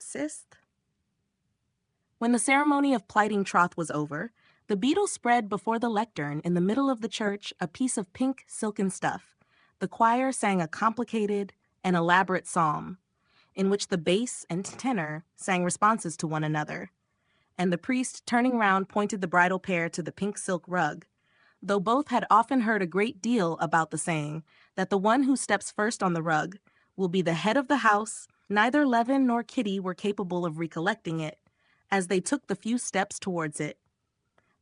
persist. When the ceremony of plighting troth was over, the beadle spread before the lectern in the middle of the church a piece of pink silken stuff. The choir sang a complicated and elaborate psalm, in which the bass and tenor sang responses to one another, and the priest, turning round, pointed the bridal pair to the pink silk rug, though both had often heard a great deal about the saying that the one who steps first on the rug will be the head of the house. Neither Levin nor Kitty were capable of recollecting it, as they took the few steps towards it.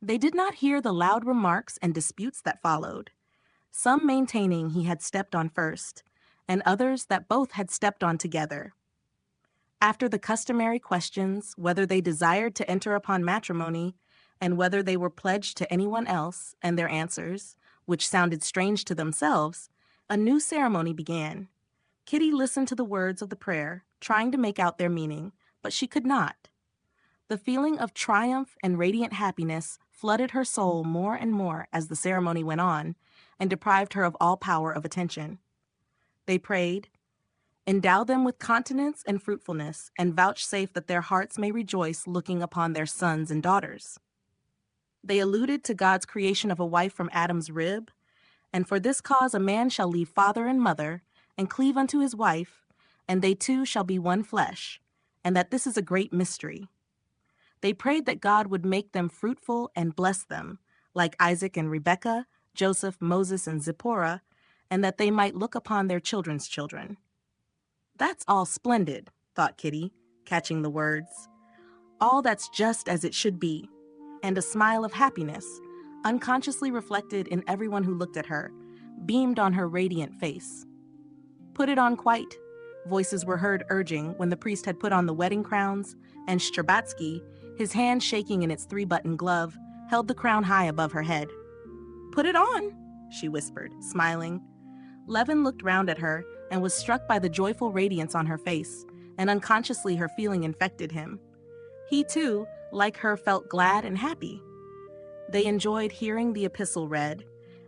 They did not hear the loud remarks and disputes that followed, some maintaining he had stepped on first, and others that both had stepped on together. After the customary questions, whether they desired to enter upon matrimony, and whether they were pledged to anyone else, and their answers, which sounded strange to themselves, a new ceremony began. Kitty listened to the words of the prayer, trying to make out their meaning, but she could not. The feeling of triumph and radiant happiness flooded her soul more and more as the ceremony went on, and deprived her of all power of attention. They prayed, "Endow them with continence and fruitfulness, and vouchsafe that their hearts may rejoice looking upon their sons and daughters." They alluded to God's creation of a wife from Adam's rib, "And for this cause a man shall leave father and mother, and cleave unto his wife, and they two shall be one flesh, and that this is a great mystery." They prayed that God would make them fruitful and bless them, like Isaac and Rebekah, Joseph, Moses, and Zipporah, and that they might look upon their children's children. "That's all splendid," thought Kitty, catching the words. "All that's just as it should be," and a smile of happiness, unconsciously reflected in everyone who looked at her, beamed on her radiant face. "Put it on quite," voices were heard urging when the priest had put on the wedding crowns, and Strbatsky, his hand shaking in its 3-button glove, held the crown high above her head. "Put it on," she whispered, smiling. Levin looked round at her and was struck by the joyful radiance on her face, and unconsciously her feeling infected him. He, too, like her, felt glad and happy. They enjoyed hearing the epistle read,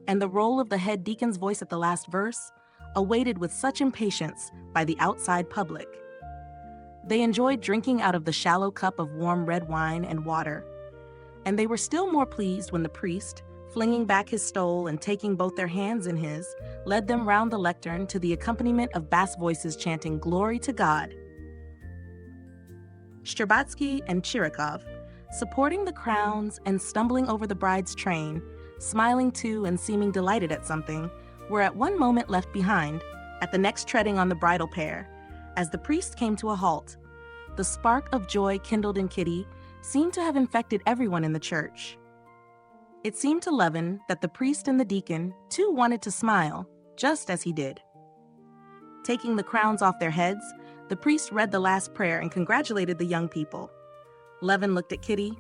and the roll of the head deacon's voice at the last verse, awaited with such impatience by the outside public. They enjoyed drinking out of the shallow cup of warm red wine and water, and they were still more pleased when the priest, flinging back his stole and taking both their hands in his, led them round the lectern to the accompaniment of bass voices chanting "Glory to God." Strbatsky and Chirikov, supporting the crowns and stumbling over the bride's train, smiling too and seeming delighted at something, were at one moment left behind, at the next treading on the bridal pair, as the priest came to a halt. The spark of joy kindled in Kitty seemed to have infected everyone in the church. It seemed to Levin that the priest and the deacon, too, wanted to smile, just as he did. Taking the crowns off their heads, the priest read the last prayer and congratulated the young people. Levin looked at Kitty,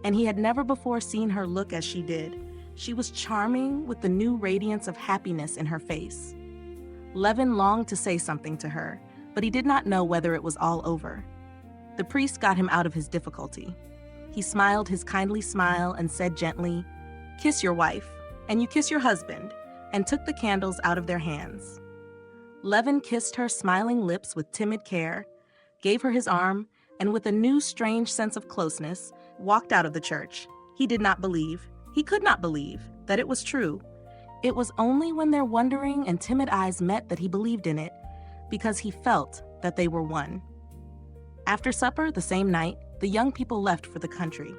and he had never before seen her look as she did. She was charming with the new radiance of happiness in her face. Levin longed to say something to her, but he did not know whether it was all over. The priest got him out of his difficulty. He smiled his kindly smile and said gently, "Kiss your wife, and you kiss your husband," and took the candles out of their hands. Levin kissed her smiling lips with timid care, gave her his arm, and with a new strange sense of closeness, walked out of the church. He did not believe, he could not believe, that it was true. It was only when their wondering and timid eyes met that he believed in it, because he felt that they were one. After supper the same night, the young people left for the country.